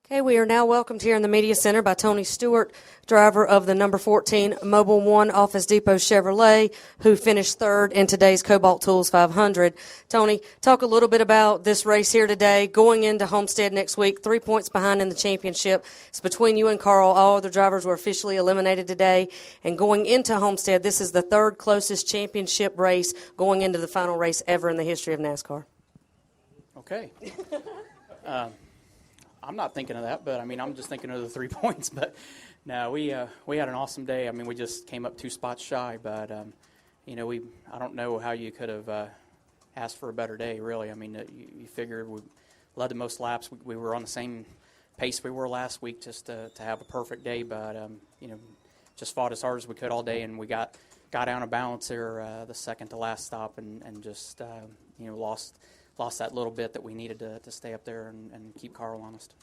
Okay, we are now welcomed here in the Media Center by Tony Stewart, driver of the number 14 Mobile One Office Depot Chevrolet, who finished third in today's Cobalt Tools 500. Tony, talk a little bit about this race here today, going into Homestead next week, 3 points behind in the championship. It's between you and Carl. All other drivers were officially eliminated today. And going into Homestead, this is the third closest championship race going into the final race ever in the history of NASCAR. Okay. I'm not thinking of that, but I'm just thinking of the 3 points. But no, we had an awesome day. We just came up 2 spots shy, but I don't know how you could have asked for a better day, really. You figure we led the most laps. We were on the same pace we were last week, just to have a perfect day. But just fought as hard as we could all day, and we got out of balance there the second to last stop, and just lost that little bit that we needed to stay up there and keep Carl honest.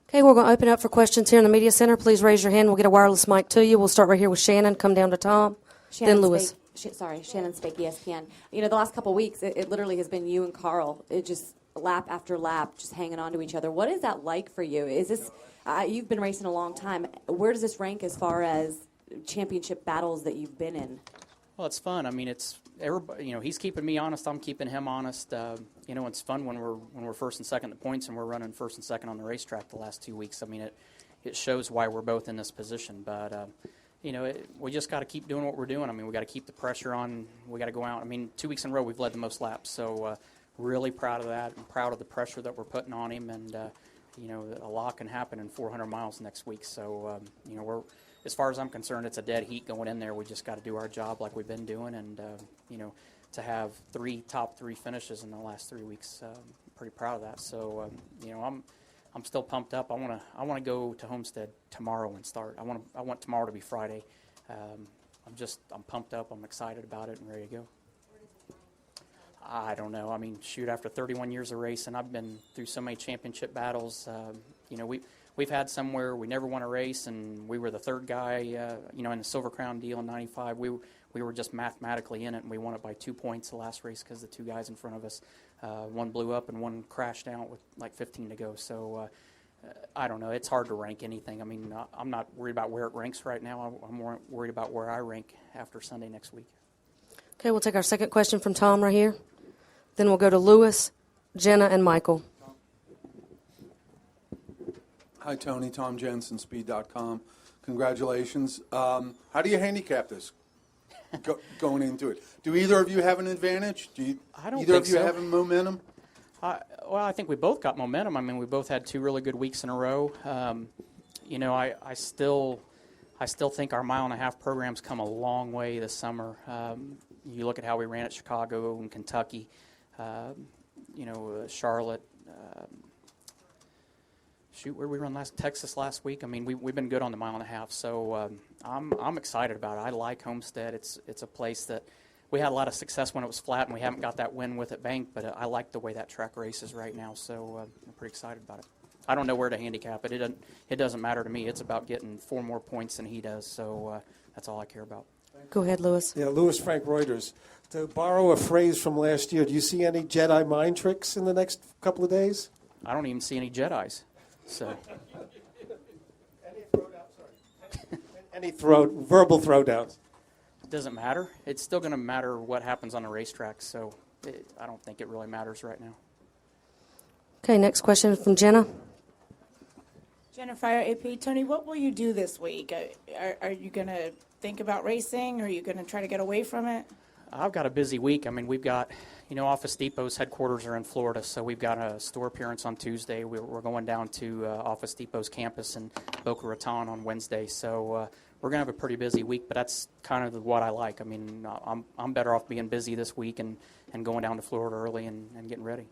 Okay, we're going to open up for questions here in the Media Center. Please raise your hand. We'll get a wireless mic to you. We'll start right here with Shannon, come down to Tom, then Lewis. Shannon Spake, ESPN. The last couple of weeks, it literally has been you and Carl. It just lap after lap, just hanging on to each other. What is that like for you? Is this you've been racing a long time. Where does this rank as far as championship battles that you've been in? Well, it's fun. It's everybody. He's keeping me honest. I'm keeping him honest. It's fun when we're first and second at the points, and we're running first and second on the racetrack the last 2 weeks. It shows why we're both in this position. But we just got to keep doing what we're doing. We got to keep the pressure on. We got to go out. 2 weeks in a row we've led the most laps. So really proud of that. I'm proud of the pressure that we're putting on him. And a lot can happen in 400 miles next week. So we're. As far as I'm concerned, it's a dead heat going in there. We just got to do our job like we've been doing, and to have top three finishes in the last 3 weeks, I'm pretty proud of that. So I'm still pumped up. I want to go to Homestead tomorrow and start. I want tomorrow to be Friday. I'm pumped up. I'm excited about it and ready to go. I don't know. After 31 years of racing, I've been through so many championship battles. We've had some where we never won a race, and we were the third guy, in the Silver Crown deal in '95. We were just mathematically in it, and we won it by 2 points the last race because the 2 guys in front of us, one blew up and one crashed out with like 15 to go. So I don't know. It's hard to rank anything. I'm not worried about where it ranks right now. I'm more worried about where I rank after Sunday next week. Okay, we'll take our second question from Tom right here. Then we'll go to Lewis, Jenna, and Michael. Hi, Tony. Tom Jensen, Speed.com. Congratulations. How do you handicap this going into it? Do either of you have an advantage? I don't either think of you so. have momentum? I think we both got momentum. We both had 2 really good weeks in a row. I still think our mile-and-a-half program's come a long way this summer. You look at how we ran at Chicago and Kentucky, Charlotte. Where we run Texas last week. We've been good on the mile-and-a-half, so I'm excited about it. I like Homestead. It's a place that we had a lot of success when it was flat, and we haven't got that win with at Bank, but I like the way that track races right now, so I'm pretty excited about it. I don't know where to handicap it. It doesn't matter to me. It's about getting 4 more points than he does, so that's all I care about. Go ahead, Lewis. Yeah, Lewis Frank Reuters. To borrow a phrase from last year, do you see any Jedi mind tricks in the next couple of days? I don't even see any Jedis. So, any verbal throwdowns? It doesn't matter. It's still going to matter what happens on the racetrack, so I don't think it really matters right now. Okay, next question from Jenna. Jennifer, AP. Tony, what will you do this week? Are you going to think about racing, or are you going to try to get away from it? I've got a busy week. We've got, Office Depot's headquarters are in Florida, so we've got a store appearance on Tuesday. We're going down to Office Depot's campus in Boca Raton on Wednesday. So we're going to have a pretty busy week, but that's kind of what I like. I'm better off being busy this week and going down to Florida early and getting ready.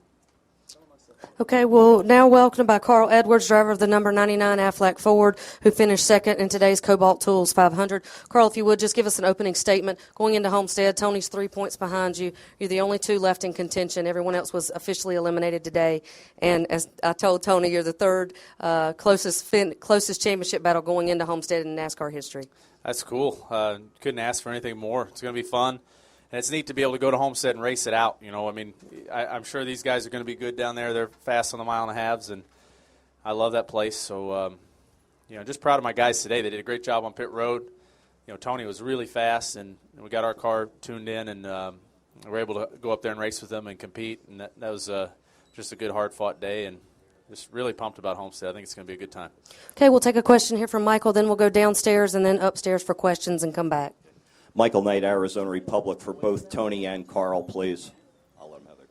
Okay, well, now welcomed by Carl Edwards, driver of the number 99 Aflac Ford, who finished second in today's Cobalt Tools 500. Carl, if you would, just give us an opening statement. Going into Homestead, Tony's 3 points behind you. You're the only 2 left in contention. Everyone else was officially eliminated today. And as I told Tony, you're the third closest championship battle going into Homestead in NASCAR history. That's cool. Couldn't ask for anything more. It's going to be fun. And it's neat to be able to go to Homestead and race it out. I'm sure these guys are going to be good down there. They're fast on the mile-and-a-halves, and I love that place. So, just proud of my guys today. They did a great job on pit road. Tony was really fast, and we got our car tuned in, and we were able to go up there and race with them and compete. And that was just a good, hard-fought day, and just really pumped about Homestead. I think it's going to be a good time. Okay, we'll take a question here from Michael, then we'll go downstairs and then upstairs for questions and come back. Michael Knight, Arizona Republic, for both Tony and Carl, please. I'll let him have it.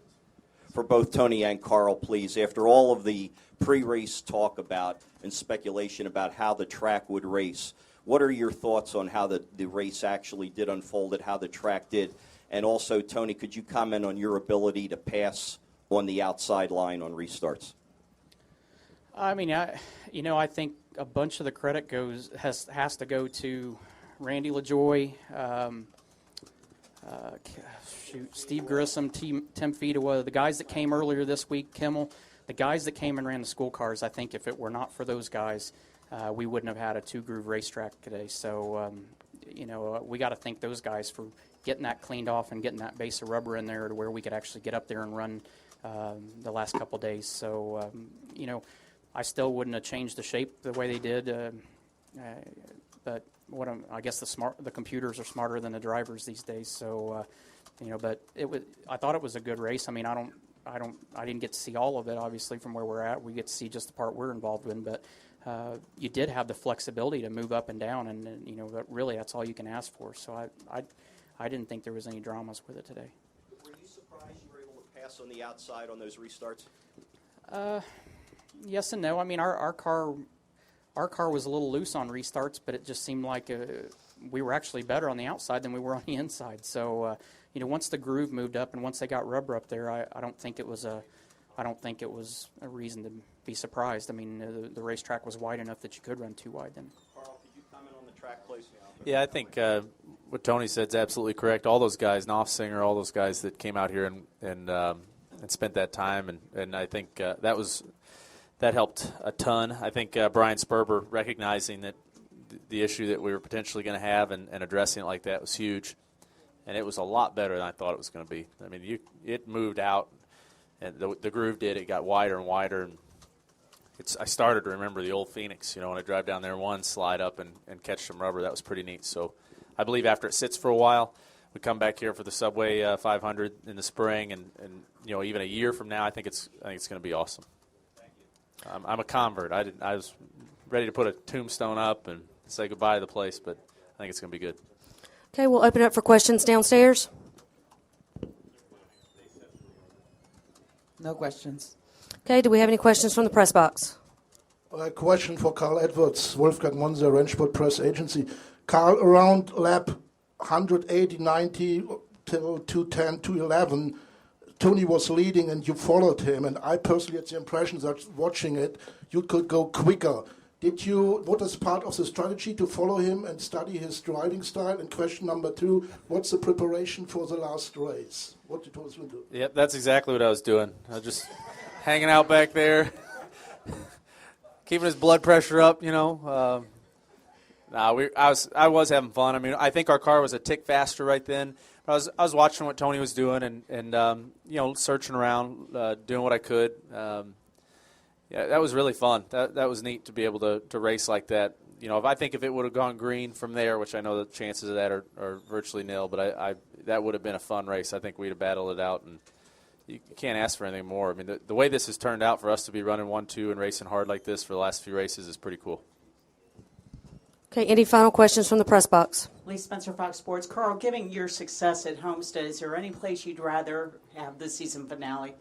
For both Tony and Carl, please. After all of the pre-race talk about and speculation about how the track would race, what are your thoughts on how the race actually did unfold, and how the track did? And also, Tony, could you comment on your ability to pass on the outside line on restarts? I mean, I think a bunch of the credit has to go to Randy LaJoy, Steve Grissom, Tim Fedewa, the guys that came earlier this week, Kimmel, the guys that came and ran the school cars. I think if it were not for those guys, we wouldn't have had a two-groove racetrack today. So, we got to thank those guys for getting that cleaned off and getting that base of rubber in there to where we could actually get up there and run the last couple of days. So, I still wouldn't have changed the shape the way they did, but I guess the computers are smarter than the drivers these days. So, but I thought it was a good race. I mean, I didn't get to see all of it, obviously, from where we're at. We get to see just the part we're involved in, but you did have the flexibility to move up and down, and but really that's all you can ask for. So I didn't think there was any dramas with it today. Were you surprised you were able to pass on the outside on those restarts? Yes and no. I mean, our car was a little loose on restarts, but it just seemed like we were actually better on the outside than we were on the inside. So, once the groove moved up and once they got rubber up there, I don't think it was a reason to be surprised. I mean, the racetrack was wide enough that you could run too wide then. Carl, could you comment on the track, please? Yeah, I think what Tony said is absolutely correct. All those guys, Knopfsinger, all those guys that came out here and spent that time, and I think that helped a ton. I think Brian Sperber recognizing that the issue that we were potentially going to have and addressing it like that was huge, and it was a lot better than I thought it was going to be. I mean, it moved out, and the groove did. It got wider and wider, and I started to remember the old Phoenix, when I drive down there one slide up and catch some rubber. That was pretty neat. So I believe after it sits for a while, we come back here for the Subway 500 in the spring, and even a year from now, I think it's going to be awesome. I'm a convert. I was ready to put a tombstone up and say goodbye to the place, but I think it's going to be good. Okay, we'll open it up for questions downstairs. No questions. Okay, do we have any questions from the press box? A question for Carl Edwards, Wolfgang Monza, Rennsport Press Agency. Carl, around lap 180, 90 till 210, 211, Tony was leading and you followed him, and I personally had the impression that watching it, you could go quicker. What is part of the strategy to follow him and study his driving style? And question number 2, what's the preparation for the last race? What did you do? Yep, that's exactly what I was doing. I was just hanging out back there, keeping his blood pressure up, I was having fun. I mean, I think our car was a tick faster right then. I was watching what Tony was doing and searching around, doing what I could. Yeah, that was really fun. That was neat to be able to race like that. I think if it would have gone green from there, which I know the chances of that are virtually nil, but that would have been a fun race. I think we'd have battled it out, and you can't ask for anything more. I mean, the way this has turned out for us to be running 1-2 and racing hard like this for the last few races is pretty cool. Okay, any final questions from the press box? Lee Spencer, Fox Sports. Carl, given your success at Homestead, is there any place you'd rather have the season finale?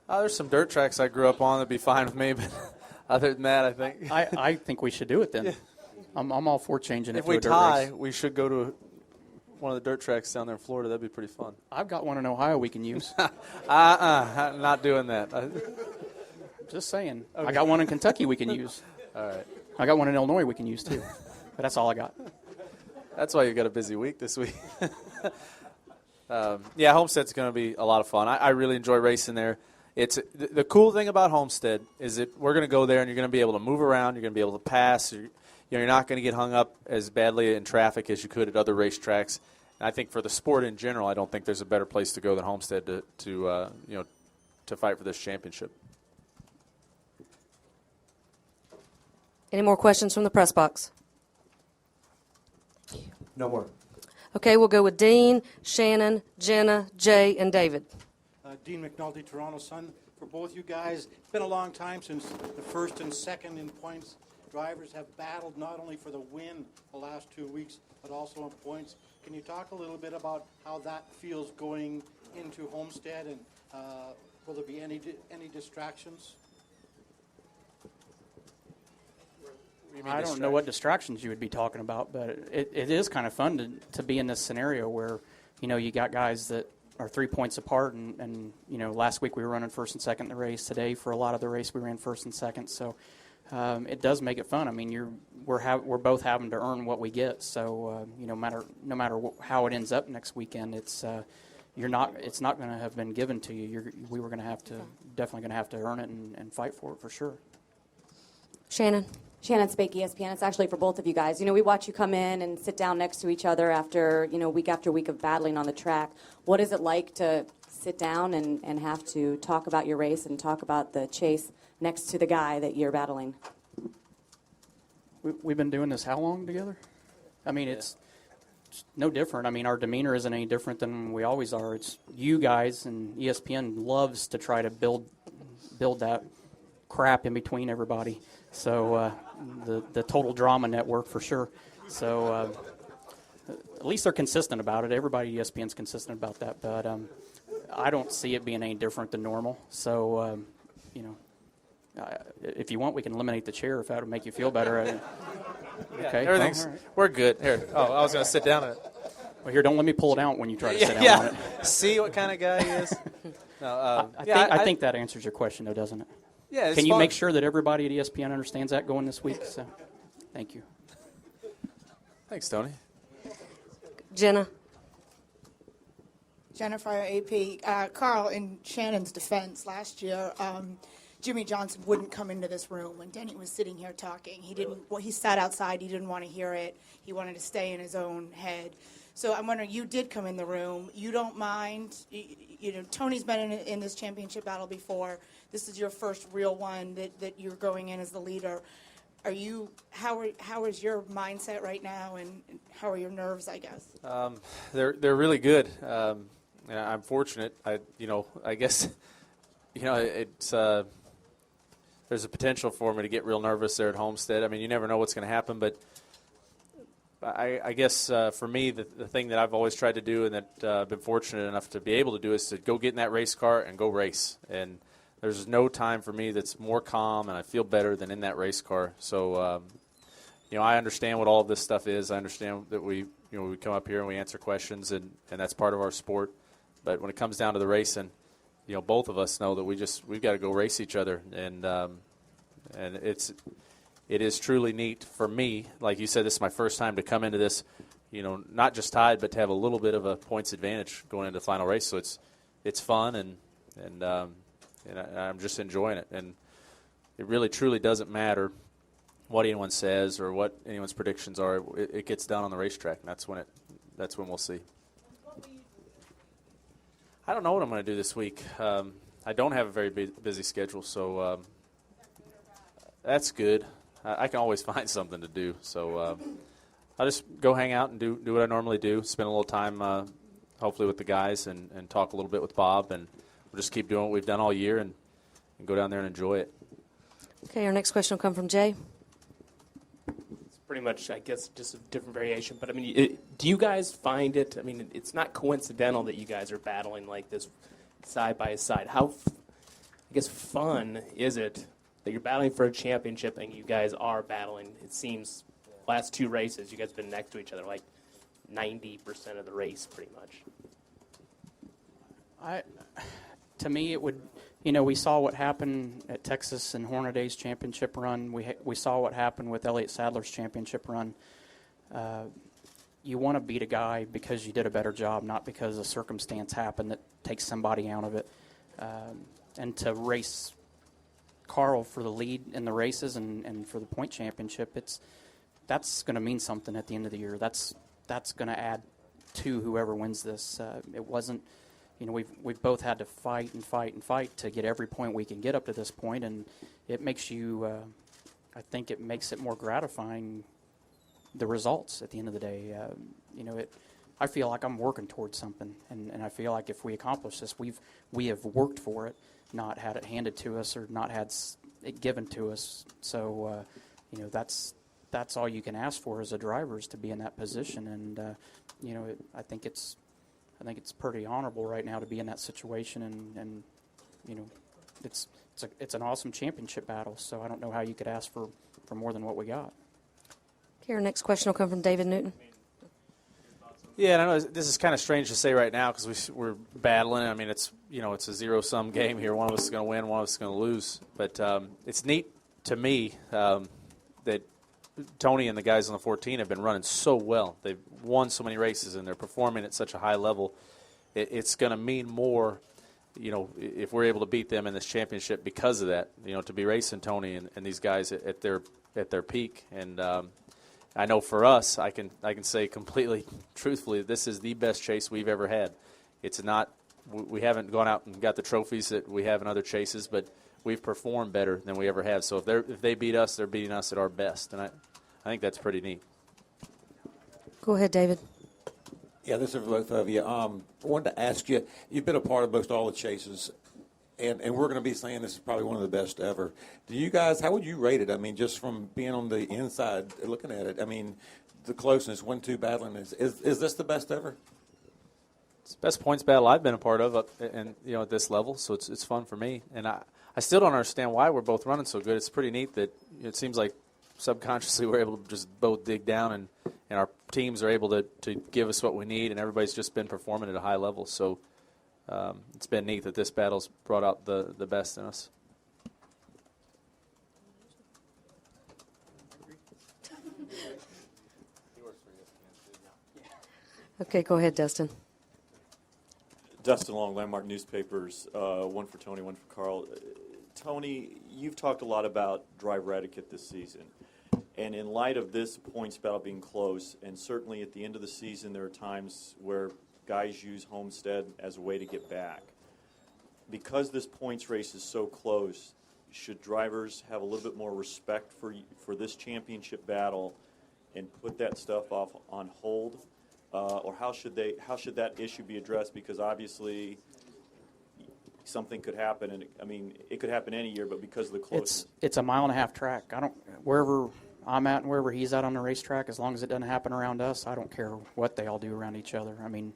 There's some dirt tracks I grew up on that'd be fine with me, but other than that, I think I think we should do it then. Yeah. I'm all for changing it. If we tie, we should go to one of the dirt tracks down there in Florida. That'd be pretty fun. I've got one in Ohio we can use. Not doing that. Just saying. Okay. I got one in Kentucky we can use. All right. I got one in Illinois we can use too. But that's all I got. That's why you got a busy week this week. Yeah, Homestead's going to be a lot of fun. I really enjoy racing there. It's the cool thing about Homestead is that we're going to go there and you're going to be able to move around. You're going to be able to pass. You're not going to get hung up as badly in traffic as you could at other racetracks. And I think for the sport in general, I don't think there's a better place to go than Homestead to fight for this championship. Any more questions from the press box? No more. Okay, we'll go with Dean, Shannon, Jenna, Jay, and David. Dean McNulty, Toronto Sun. For both you guys, it's been a long time since the first and second in points drivers have battled not only for the win the last 2 weeks, but also in points. Can you talk a little bit about how that feels going into Homestead, and will there be any distractions? I don't know what distractions you would be talking about, but it is kind of fun to be in this scenario where, you got guys that are 3 points apart, and last week we were running first and second in the race. Today, for a lot of the race, we ran first and second. So it does make it fun. I mean, we're both having to earn what we get. So no matter how it ends up next weekend, it's not going to have been given to you. We were going to have to definitely going to have to earn it and fight for it for sure. Shannon. Shannon Spake, ESPN. It's actually for both of you guys. We watch you come in and sit down next to each other after week of battling on the track. What is it like to sit down and have to talk about your race and talk about the chase next to the guy that you're battling? We've been doing this how long together? I mean, it's no different. I mean, our demeanor isn't any different than we always are. It's you guys, and ESPN loves to try to build that crap in between everybody. So the Total Drama Network for sure. So at least they're consistent about it. Everybody at ESPN's consistent about that. But I don't see it being any different than normal. So, if you want, we can eliminate the chair if that would make you feel better. Okay. Everything's, all right. We're good. Here. Oh, I was going to sit down on it. Well, here, don't let me pull it out when you try to sit down on it. See what kind of guy he is? No, I think that answers your question, though, doesn't it? Yeah, it's Can you fun. make sure that everybody at ESPN understands that going this week? So, thank you. Thanks, Tony. Jenna. Jennifer, AP. Carl, in Shannon's defense, last year, Jimmy Johnson wouldn't come into this room when Denny was sitting here talking. He didn't. Well, he sat outside. He didn't want to hear it. He wanted to stay in his own head. So I'm wondering, you did come in the room. You don't mind. Tony's been in this championship battle before. This is your first real one that you're going in as the leader. How is your mindset right now, and how are your nerves, I guess? They're really good. I'm fortunate. I guess it's there's a potential for me to get real nervous there at Homestead. I mean, you never know what's going to happen, but I guess for me, the thing that I've always tried to do, and that I've been fortunate enough to be able to do, is to go get in that race car and go race. And there's no time for me that's more calm and I feel better than in that race car. So, I understand what all of this stuff is. I understand that we come up here and we answer questions, and that's part of our sport. But when it comes down to the racing, both of us know that we've got to go race each other, and it is truly neat for me. Like you said, this is my first time to come into this, not just tied, but to have a little bit of a points advantage going into the final race. So it's fun, and I'm just enjoying it. And it really truly doesn't matter what anyone says or what anyone's predictions are. It gets done on the racetrack, and that's when we'll see. I don't know what I'm going to do this week. I don't have a very busy schedule, so that's good. I can always find something to do. So I'll just go hang out and do what I normally do, spend a little time hopefully with the guys and talk a little bit with Bob, and we'll just keep doing what we've done all year and go down there and enjoy it. Okay, our next question will come from Jay. It's pretty much, I guess, just a different variation. But, I mean, do you guys find it, I mean, it's not coincidental that you guys are battling like this side by side. How, I guess, fun is it that you're battling for a championship and you guys are battling? It seems last two races you guys have been next to each other like 90% of the race pretty much. To me, it would, we saw what happened at Texas and Hornaday's championship run. We saw what happened with Elliott Sadler's championship run. You want to beat a guy because you did a better job, not because a circumstance happened that takes somebody out of it. And to race Carl for the lead in the races and for the point championship, that's going to mean something at the end of the year. That's going to add to whoever wins this. It wasn't. We've both had to fight and fight and fight to get every point we can get up to this point, and it makes you, think it makes it more gratifying, the results at the end of the day. I feel like I'm working towards something, and I feel like if we accomplish this, we have worked for it, not had it handed to us or not had it given to us. So, that's all you can ask for as a driver, is to be in that position. And I think it's pretty honorable right now to be in that situation, and it's an awesome championship battle. So I don't know how you could ask for more than what we got. Okay, our next question will come from David Newton. Yeah, and I know this is kind of strange to say right now because we're battling. I mean, it's a zero-sum game here. One of us is going to win, one of us is going to lose. But it's neat to me that Tony and the guys on the 14 have been running so well. They've won so many races, and they're performing at such a high level. It's going to mean more, if we're able to beat them in this championship because of that. To be racing Tony and these guys at their peak. And I know for us, I can say completely truthfully, this is the best chase we've ever had. It's not, we haven't gone out and got the trophies that we have in other chases, but we've performed better than we ever have. So if they beat us, they're beating us at our best, and I think that's pretty neat. Go ahead, David. Yeah, this is for both of you. I wanted to ask you, you've been a part of most all the chases, and we're going to be saying this is probably one of the best ever. Do you guys, how would you rate it? I mean, just from being on the inside looking at it, I mean, the closeness, 1-2 battling, is this the best ever? It's the best points battle I've been a part of at this level, so it's fun for me. And I still don't understand why we're both running so good. It's pretty neat that it seems like subconsciously we're able to just both dig down and our teams are able to give us what we need, and everybody's just been performing at a high level. So it's been neat that this battle's brought out the best in us. Okay, go ahead, Dustin. Dustin Long, Landmark Newspapers, one for Tony, one for Carl. Tony, you've talked a lot about driver etiquette this season. And in light of this points battle being close, and certainly at the end of the season there are times where guys use Homestead as a way to get back. Because this points race is so close, should drivers have a little bit more respect for this championship battle and put that stuff off on hold? Or how should that issue be addressed? Because obviously something could happen, and it could happen any year, but because of the closeness. It's a 1.5-mile track. Wherever I'm at and wherever he's at on the racetrack, as long as it doesn't happen around us, I don't care what they all do around each other. I mean,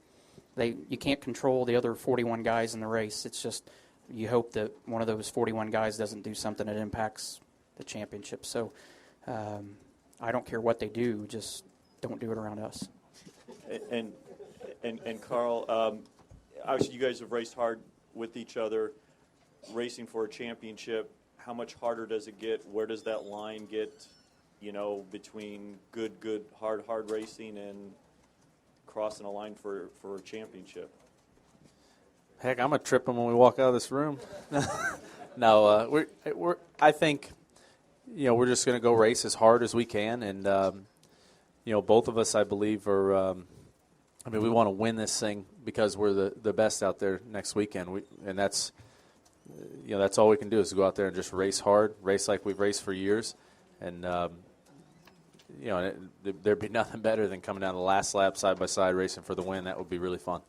you can't control the other 41 guys in the race. It's just you hope that one of those 41 guys doesn't do something that impacts the championship. So I don't care what they do, just don't do it around us. And Carl, obviously you guys have raced hard with each other, racing for a championship. How much harder does it get? Where does that line get, between good, hard racing and crossing a line for a championship? Heck, I'm gonna trip them when we walk out of this room. No, I think, we're just gonna go race as hard as we can, and both of us, I believe, are. We want to win this thing because we're the best out there next weekend. And that's, that's all we can do is go out there and just race hard, race like we've raced for years, and there'd be nothing better than coming down the last lap side by side racing for the win. That would be really fun.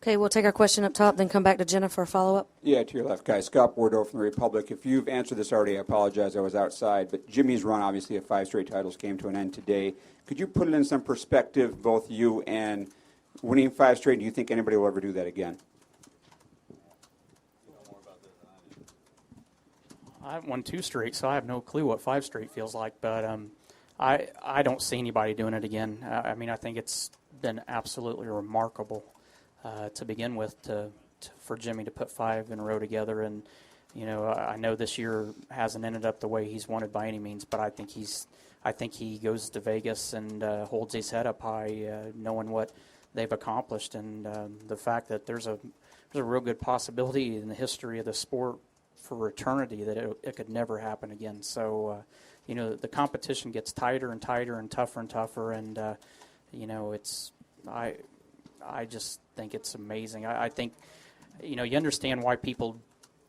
Okay, we'll take our question up top, then come back to Jenna for a follow-up. Yeah, to your left, guys. Scott Bordeaux from the Republic. If you've answered this already, I apologize. I was outside. But Jimmy's run, obviously, of 5 straight titles came to an end today. Could you put it in some perspective, both you and winning 5 straight? Do you think anybody will ever do that again? I won 2 straight, so I have no clue what 5 straight feels like. But I don't see anybody doing it again. I think it's been absolutely remarkable. To begin with, for Jimmy to put 5 in a row together, and I know this year hasn't ended up the way he's wanted by any means, but I think he goes to Vegas and holds his head up high, knowing what they've accomplished, and the fact that there's a real good possibility in the history of the sport for eternity that it could never happen again. So, the competition gets tighter and tighter and tougher, and I just think it's amazing. I think, you understand why people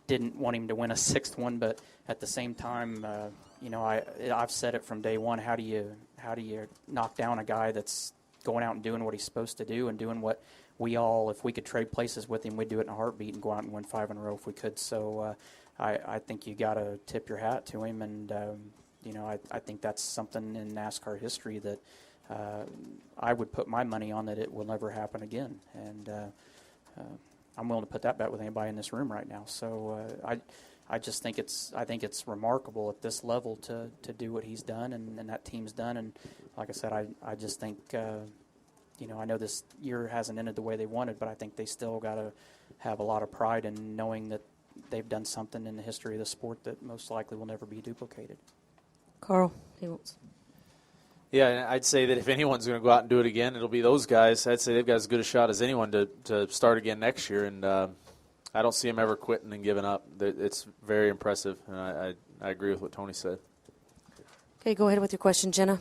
didn't want him to win a sixth one, but at the same time, I've said it from day one. How do you knock down a guy that's going out and doing what he's supposed to do and doing what we all, if we could trade places with him, we'd do it in a heartbeat and go out and win 5 in a row if we could. So I think you got to tip your hat to him, and I think that's something in NASCAR history that I would put my money on that it will never happen again. And I'm willing to put that bet with anybody in this room right now. So I just think it's remarkable at this level to do what he's done and that team's done. And like I said, I just think I know this year hasn't ended the way they wanted, but I think they still got to have a lot of pride in knowing that they've done something in the history of the sport that most likely will never be duplicated. Carl, he wants. Yeah, and I'd say that if anyone's going to go out and do it again, it'll be those guys. I'd say they've got as good a shot as anyone to start again next year, and I don't see them ever quitting and giving up. It's very impressive, and I agree with what Tony said. Okay, go ahead with your question, Jenna.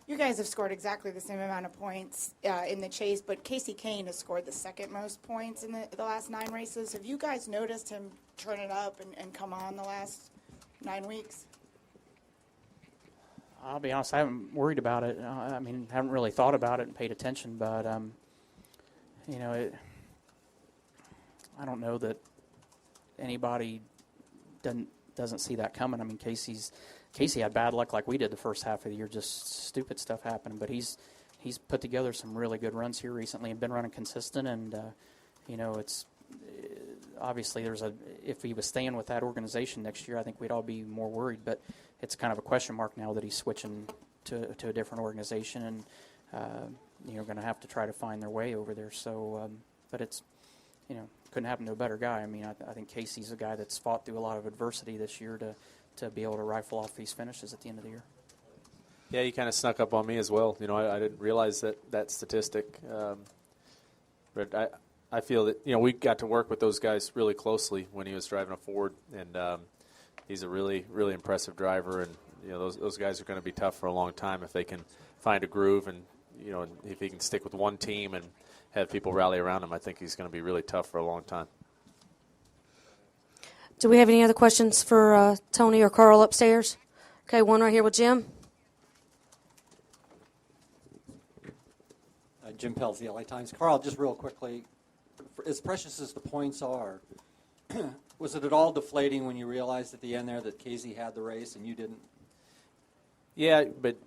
You guys have scored exactly the same amount of points in the chase, but Casey Kane has scored the second most points in the last 9 races. Have you guys noticed him turn it up and come on the last 9 weeks? I'll be honest, I haven't worried about it. Haven't really thought about it and paid attention, but, I don't know that anybody doesn't see that coming. I mean, Casey had bad luck like we did the first half of the year, just stupid stuff happening, but he's put together some really good runs here recently and been running consistent, and, it's obviously if he was staying with that organization next year, I think we'd all be more worried, but it's kind of a question mark now that he's switching to a different organization, and going to have to try to find their way over there. So, but it's, couldn't happen to a better guy. I mean, I think Casey's a guy that's fought through a lot of adversity this year to be able to rifle off these finishes at the end of the year. Yeah, he kind of snuck up on me as well. I didn't realize that statistic, but I feel that we got to work with those guys really closely when he was driving a Ford, and he's a really, really impressive driver. And those guys are going to be tough for a long time if they can find a groove, and if he can stick with one team and have people rally around him. I think he's going to be really tough for a long time. Do we have any other questions for Tony or Carl upstairs? Okay, one right here with Jim. Jim Pels, the LA Times. Carl, just real quickly, as precious as the points are, was it at all deflating when you realized at the end there that Casey had the race and you didn't? Yeah, but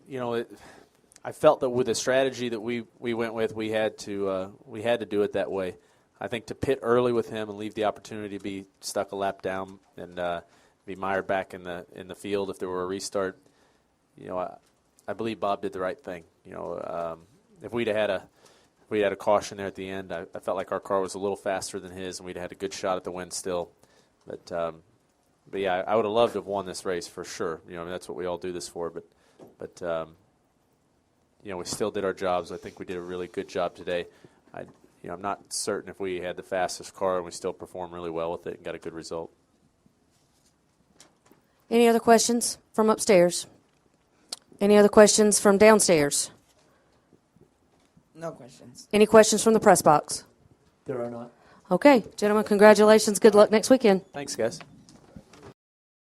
I felt that with the strategy that we went with, we had to do it that way. I think to pit early with him and leave the opportunity to be stuck a lap down and be mired back in the field if there were a restart. I believe Bob did the right thing. If we'd had a caution there at the end, I felt like our car was a little faster than his, and we'd had a good shot at the win still. But yeah, I would have loved to have won this race for sure. That's what we all do this for. But we still did our jobs. I think we did a really good job today. I'm not certain if we had the fastest car, and we still performed really well with it and got a good result. Any other questions from upstairs? Any other questions from downstairs? No questions. Any questions from the press box? There are not. Okay, gentlemen, congratulations. Good luck next weekend. Thanks, guys.